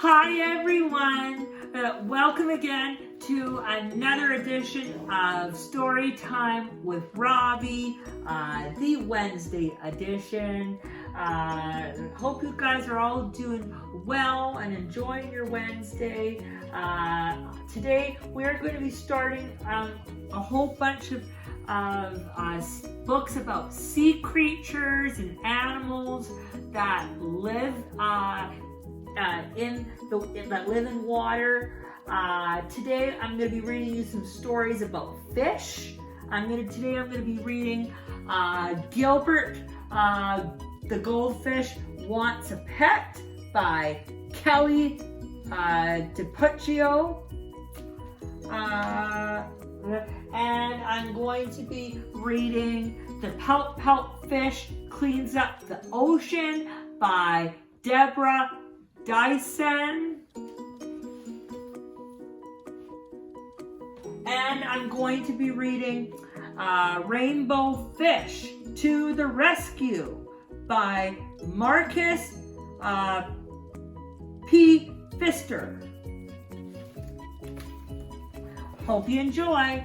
Hi everyone, welcome again to another edition of Story Time with Robbie, the Wednesday edition. Hope you guys are all doing well and enjoying your Wednesday. Today we're going to be starting a whole bunch of books about sea creatures and animals that live that live in water. Today I'm going to be reading you some stories about fish. Today I'm going to be reading Gilbert the Goldfish Wants a Pet by Kelly DiPuccio. And I'm going to be reading The Pout Pout Fish Cleans Up the Ocean by Deborah Dyson. And I'm going to be reading Rainbow Fish to the Rescue by Marcus P. Pfister. Hope you enjoy.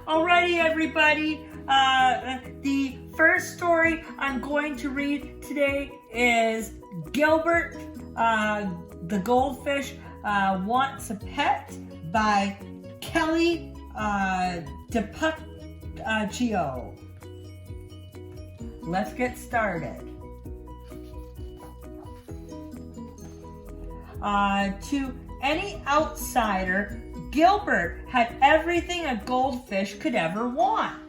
Alrighty, everybody. The first story I'm going to read today is Gilbert the Goldfish Wants a Pet by Kelly DiPuccio. Let's get started. To any outsider, Gilbert had everything a goldfish could ever want.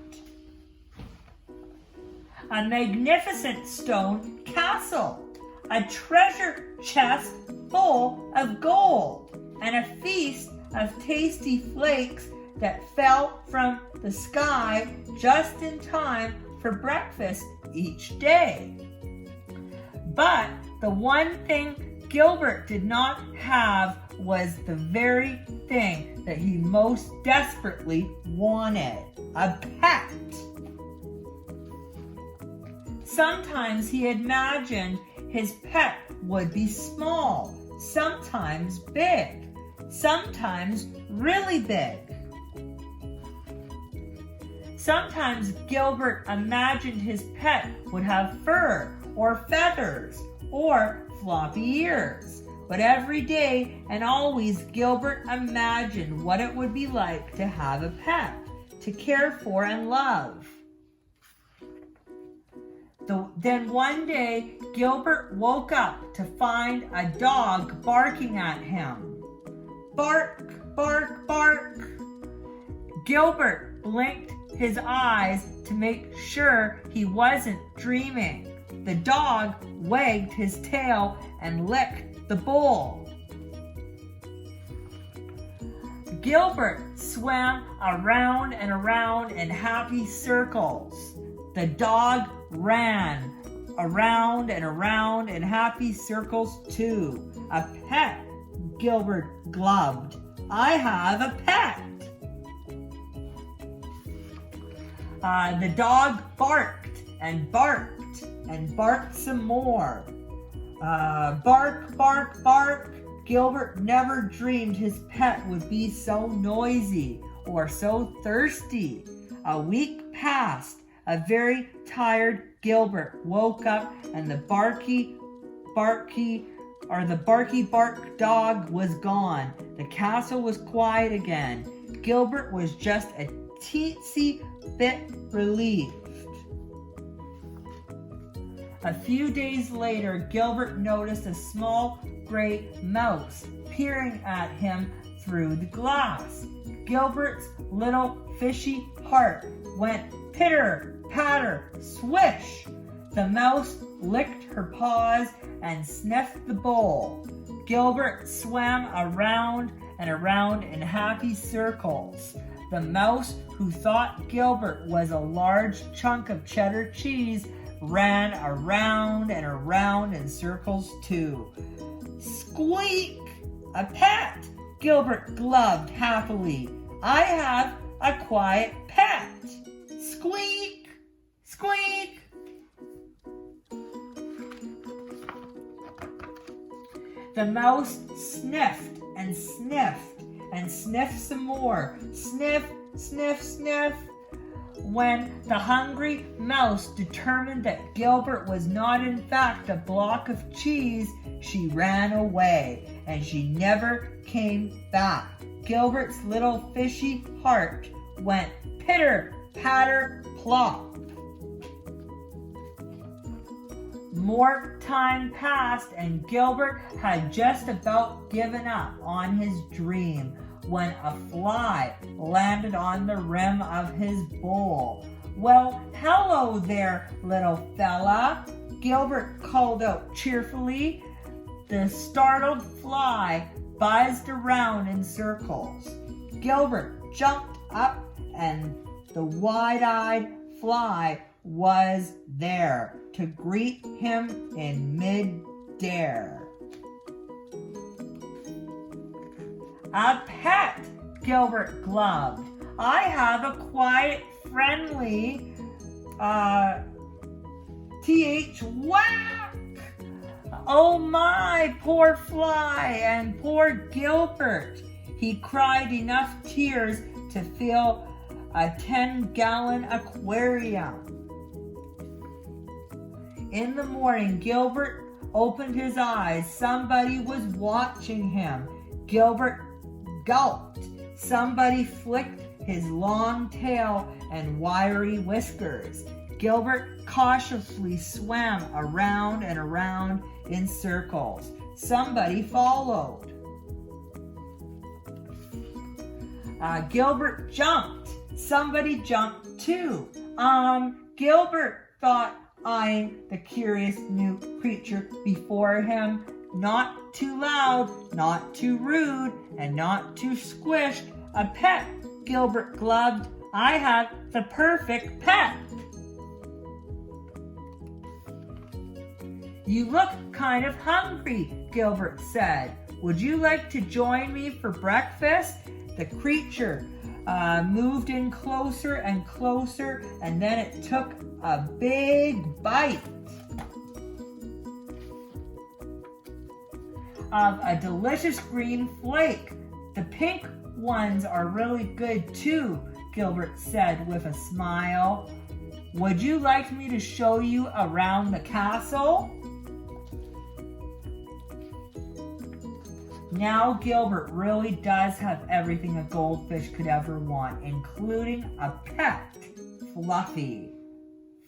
A magnificent stone castle, a treasure chest full of gold, and a feast of tasty flakes that fell from the sky just in time for breakfast each day. But the one thing Gilbert did not have was the very thing that he most desperately wanted: a pet. Sometimes he imagined his pet would be small, sometimes big, sometimes really big. Sometimes Gilbert imagined his pet would have fur or feathers or floppy ears. But every day and always Gilbert imagined what it would be like to have a pet, to care for and love. Then one day, Gilbert woke up to find a dog barking at him. Bark, bark, bark. Gilbert blinked his eyes to make sure he wasn't dreaming. The dog wagged his tail and licked the bowl. Gilbert swam around and around in happy circles. The dog ran around and around in happy circles too. A pet, Gilbert glubbed. I have a pet. The dog barked and barked and barked some more. Bark, bark, bark. Gilbert never dreamed his pet would be so noisy or so thirsty. A week passed. A very tired Gilbert woke up and the barky bark dog was gone. The castle was quiet again. Gilbert was just a teensy bit relieved. A few days later, Gilbert noticed a small gray mouse peering at him through the glass. Gilbert's little fishy heart went pitter, patter, swish. The mouse licked her paws and sniffed the bowl. Gilbert swam around and around in happy circles. The mouse, who thought Gilbert was a large chunk of cheddar cheese, ran around and around in circles too. Squeak! A pet! Gilbert glubbed happily. I have a quiet pet. Squeak! Squeak! The mouse sniffed and sniffed and sniffed some more. Sniff, sniff, sniff. When the hungry mouse determined that Gilbert was not in fact a block of cheese, she ran away and she never came back. Gilbert's little fishy heart went pitter, patter, plop. More time passed and Gilbert had just about given up on his dream when a fly landed on the rim of his bowl. "Well, hello there, little fella," Gilbert called out cheerfully. The startled fly buzzed around in circles. Gilbert jumped up and the wide-eyed fly was there to greet him in mid-air. "A pet," Gilbert glubbed. "I have a quiet, friendly, whack. Oh my, poor fly and poor Gilbert." He cried enough tears to fill a 10-gallon aquarium. In the morning, Gilbert opened his eyes. Somebody was watching him. Gilbert gulped. Somebody flicked his long tail and wiry whiskers. Gilbert cautiously swam around and around in circles. Somebody followed. Gilbert jumped. Somebody jumped too. Gilbert thought, eyeing the curious new creature before him. Not too loud, not too rude, and not too squished. "A pet," Gilbert glubbed. "I have the perfect pet." "You look kind of hungry," Gilbert said. "Would you like to join me for breakfast?" The creature moved in closer and closer, and then it took a big bite of a delicious green flake. "The pink ones are really good too," Gilbert said with a smile. "Would you like me to show you around the castle?" Now Gilbert really does have everything a goldfish could ever want, including a pet. Fluffy.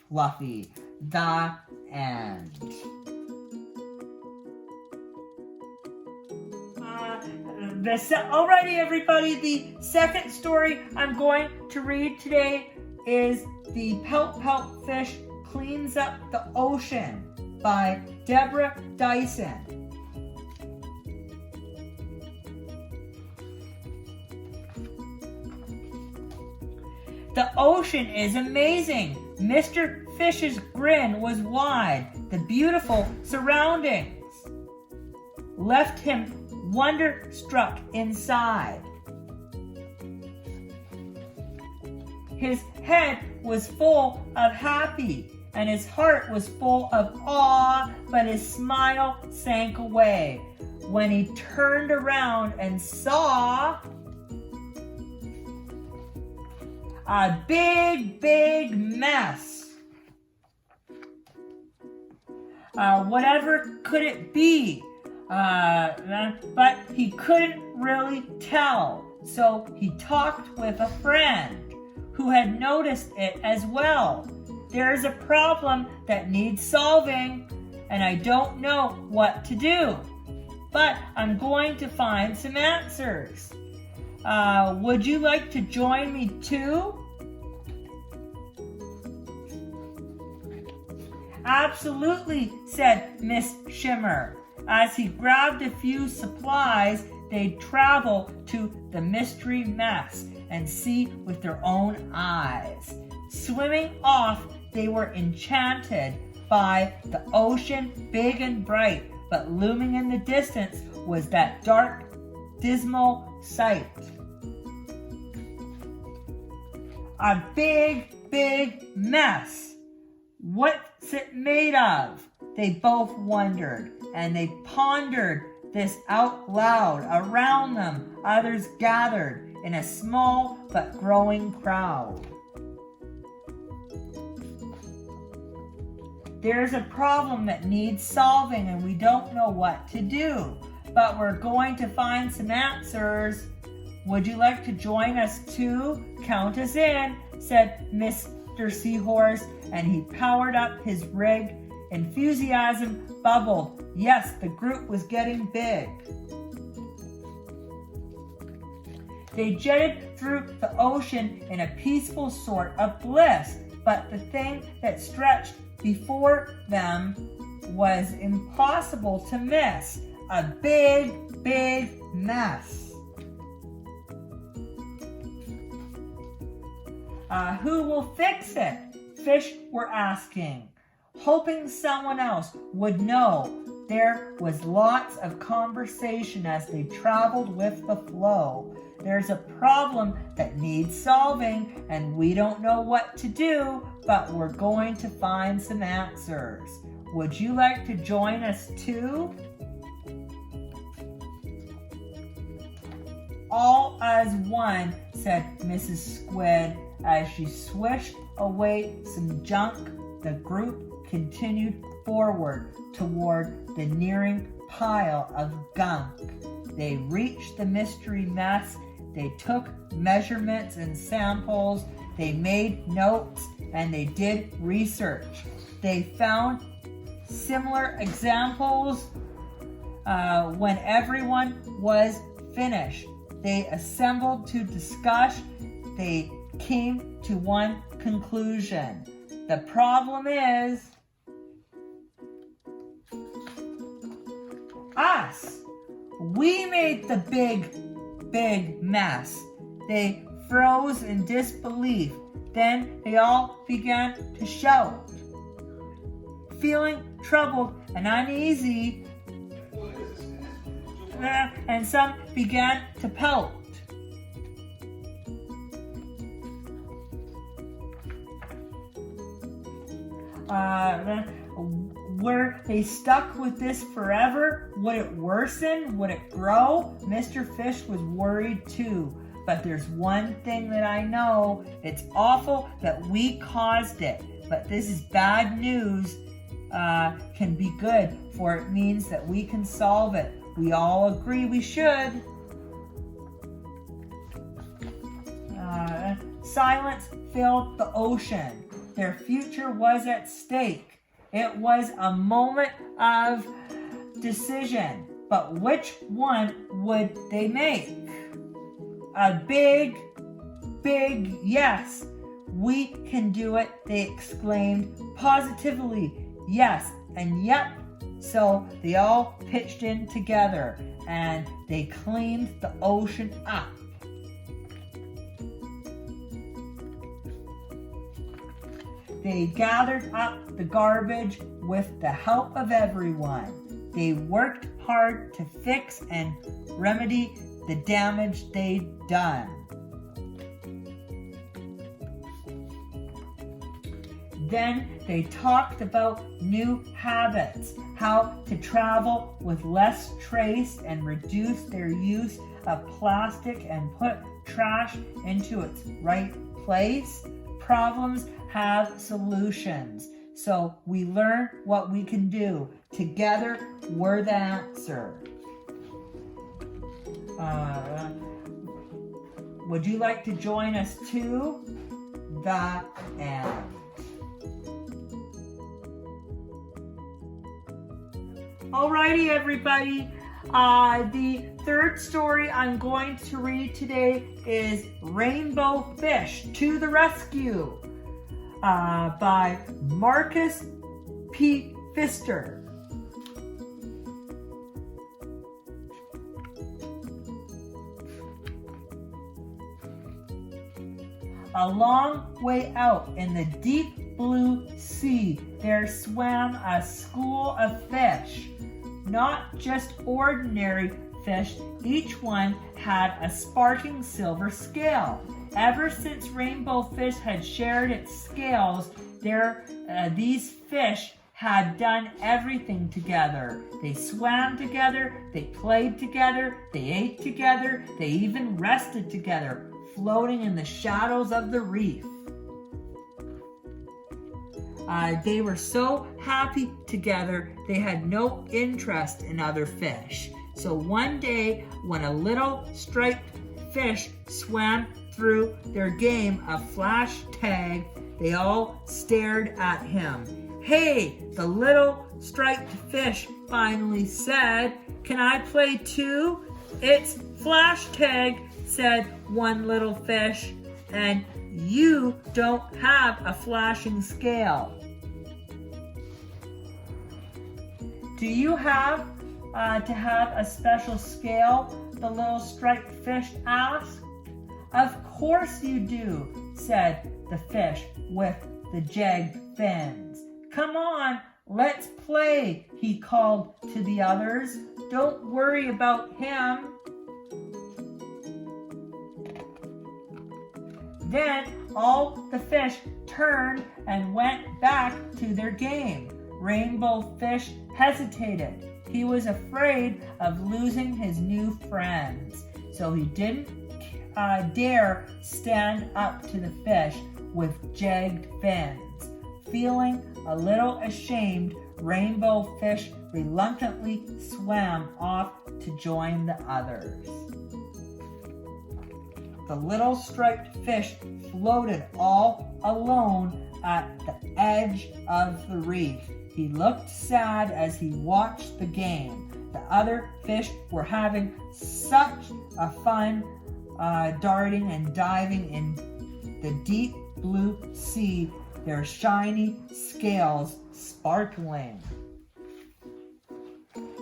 Fluffy. The end. Alrighty, everybody, the second story I'm going to read today is The Pelt Pelt Fish Cleans Up the Ocean by Deborah Dyson. The ocean is amazing. Mr. Fish's grin was wide. The beautiful surroundings left him wonder-struck inside. His head was full of happy, and his heart was full of awe, but his smile sank away when he turned around and saw a big, big mess. Whatever could it be? But he couldn't really tell. So he talked with a friend who had noticed it as well. "There's a problem that needs solving, and I don't know what to do. But I'm going to find some answers. Would you like to join me too?" "Absolutely," said Miss Shimmer. As he grabbed a few supplies, they'd travel to the mystery mess and see with their own eyes. Swimming off, they were enchanted by the ocean, big and bright, but looming in the distance was that dark, dismal sight. A big, big mess. What's it made of? They both wondered, and they pondered this out loud. Around them, others gathered in a small but growing crowd. There's a problem that needs solving and we don't know what to do, but we're going to find some answers. Would you like to join us too? Count us in, said Mr. Seahorse, and he powered up his rig. Enthusiasm bubbled. Yes, the group was getting big. They jetted through the ocean in a peaceful sort of bliss, but the thing that stretched before them was impossible to miss. A big, big mess. Who will fix it? Fish were asking, hoping someone else would know. There was lots of conversation as they traveled with the flow. There's a problem that needs solving, and we don't know what to do, but we're going to find some answers. Would you like to join us too? All as one, said Mrs. Squid as she swished away some junk. The group continued forward toward the nearing pile of gunk. They reached the mystery mess. They took measurements and samples. They made notes and they did research. They found similar examples. When everyone was finished, they assembled to discuss. They came to one conclusion. The problem is us. We made the big mess. They froze in disbelief. Then they all began to shout. Feeling troubled and uneasy, and some began to pout. Were they stuck with this forever? Would it worsen? Would it grow? Mr. Fish was worried too. But there's one thing that I know. It's awful that we caused it. But this is bad news. Can be good, for it means that we can solve it. We all agree we should. Silence filled the ocean. Their future was at stake. It was a moment of decision. But which one would they make? A big yes. We can do it, they exclaimed positively. Yes, and yep. So they all pitched in together and they cleaned the ocean up. They gathered up the garbage with the help of everyone. They worked hard to fix and remedy the damage they'd done. Then they talked about new habits, how to travel with less trace and reduce their use of plastic and put trash into its right place. Problems have solutions. So we learn what we can do. Together, we're the answer. Would you like to join us too? The end. Alrighty, everybody. The third story I'm going to read today is Rainbow Fish to the Rescue by Marcus P. Pfister. A long way out in the deep blue sea, there swam a school of fish. Not just ordinary fish, each one had a sparkling silver scale. Ever since Rainbow Fish had shared its scales, these fish had done everything together. They swam together, they played together, they ate together, they even rested together, floating in the shadows of the reef. They were so happy together, they had no interest in other fish. So one day, when a little striped fish swam through their game of flash tag, they all stared at him. "Hey," the little striped fish finally said, "can I play too?" "It's flash tag," said one little fish, "and you don't have a flashing scale." "Do you have to have a special scale?" the little striped fish asked. "Of course you do," said the fish with the jagged fins. "Come on, let's play," he called to the others. "Don't worry about him." Then all the fish turned and went back to their game. Rainbow Fish hesitated. He was afraid of losing his new friends, so he didn't dare stand up to the fish with jagged fins. Feeling a little ashamed, Rainbow Fish reluctantly swam off to join the others. The little striped fish floated all alone at the edge of the reef. He looked sad as he watched the game. The other fish were having such a fun darting and diving in the deep blue sea, their shiny scales sparkling.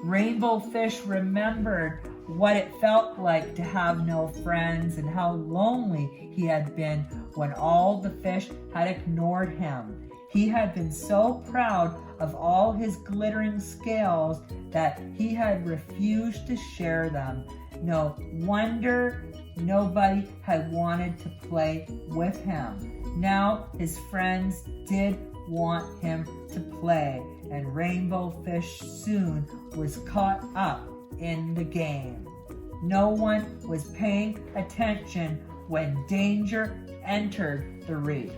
Rainbow Fish remembered what it felt like to have no friends and how lonely he had been when all the fish had ignored him. He had been so proud of all his glittering scales that he had refused to share them. No wonder nobody had wanted to play with him. Now his friends did want him to play, and Rainbow Fish soon was caught up in the game. No one was paying attention when danger entered the reef.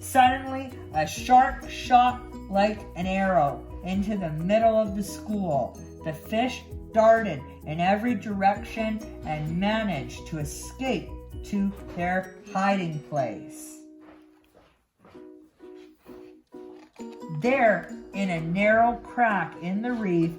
Suddenly, a shark shot like an arrow into the middle of the school. The fish darted in every direction and managed to escape to their hiding place. There, in a narrow crack in the reef,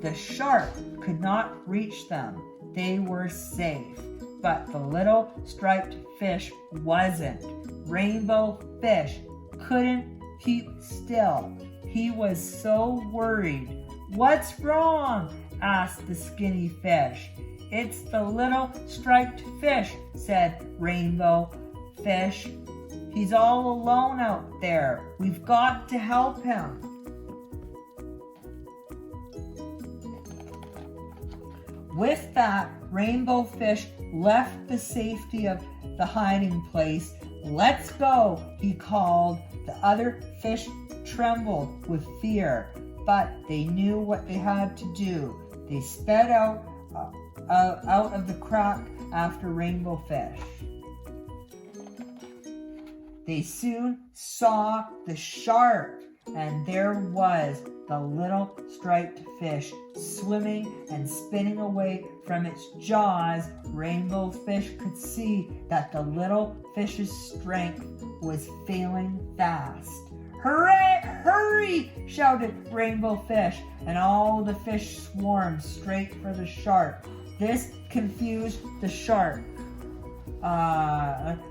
the shark could not reach them. They were safe, but the little striped fish wasn't. Rainbow Fish couldn't keep still. He was so worried. "What's wrong?" asked the skinny fish. "It's the little striped fish," said Rainbow Fish. "He's all alone out there. We've got to help him." With that, Rainbow Fish left the safety of the hiding place. "Let's go," he called. The other fish trembled with fear, but they knew what they had to do. They sped out of the crack after Rainbow Fish. They soon saw the shark, and there was the little striped fish swimming and spinning away from its jaws. Rainbow Fish could see that the little fish's strength was failing fast. "Hooray! Hurry!" shouted Rainbow Fish, and all the fish swarmed straight for the shark. This confused the shark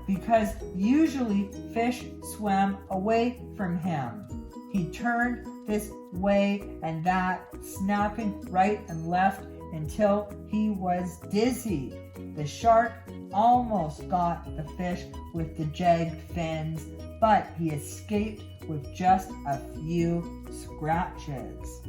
because usually fish swam away from him. He turned this way and that, snapping right and left until he was dizzy. The shark almost got the fish with the jagged fins, but he escaped with just a few scratches.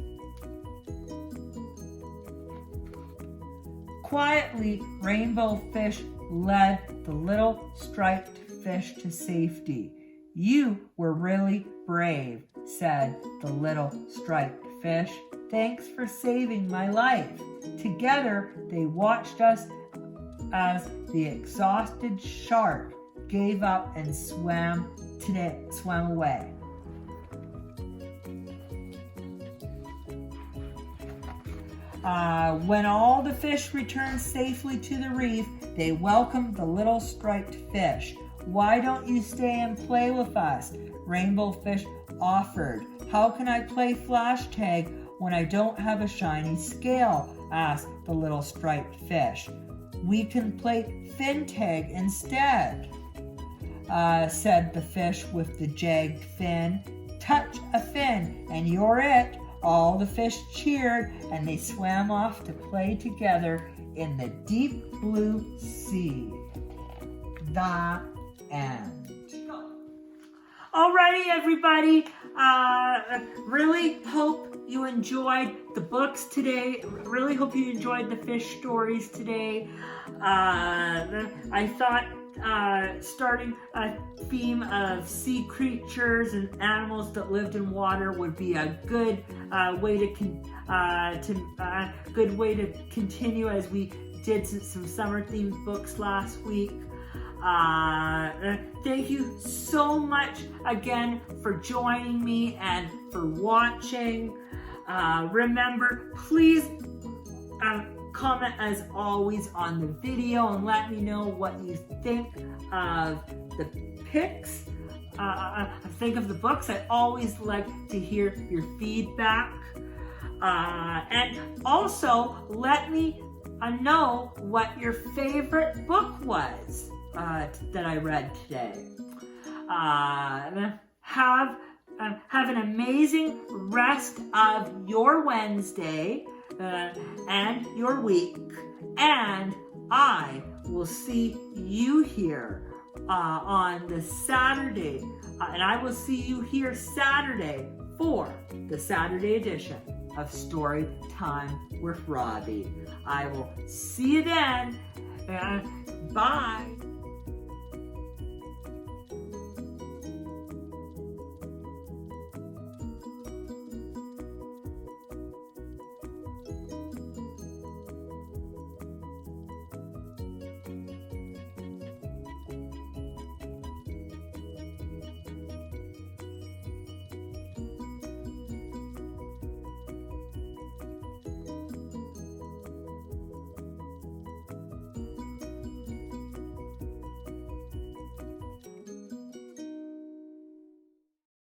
Quietly, Rainbow Fish led the little striped fish to safety. You were really brave, said the little striped fish. Thanks for saving my life. Together, they watched us as the exhausted shark gave up and swam away. When all the fish returned safely to the reef, they welcomed the little striped fish. Why don't you stay and play with us? Rainbow Fish offered. How can I play flash tag when I don't have a shiny scale? Asked the little striped fish. We can play fin tag instead, said the fish with the jagged fin. Touch a fin and you're it. All the fish cheered and they swam off to play together in the deep blue sea. The end. Alrighty, everybody. Really hope you enjoyed the books today. Really hope you enjoyed the fish stories today. I thought starting a theme of sea creatures and animals that lived in water would be a good way to continue as we did some summer themed books last week. Thank you so much again for joining me and for watching. Remember, please comment as always on the video and let me know what you think of the picks. Think of the books. I always like to hear your feedback. And also let me know what your favorite book was that I read today. Have an amazing rest of your Wednesday and your week, and I will see you here on the Saturday, and I will see you here Saturday for the Saturday edition of Story Time with Robbie. I will see you then. Bye.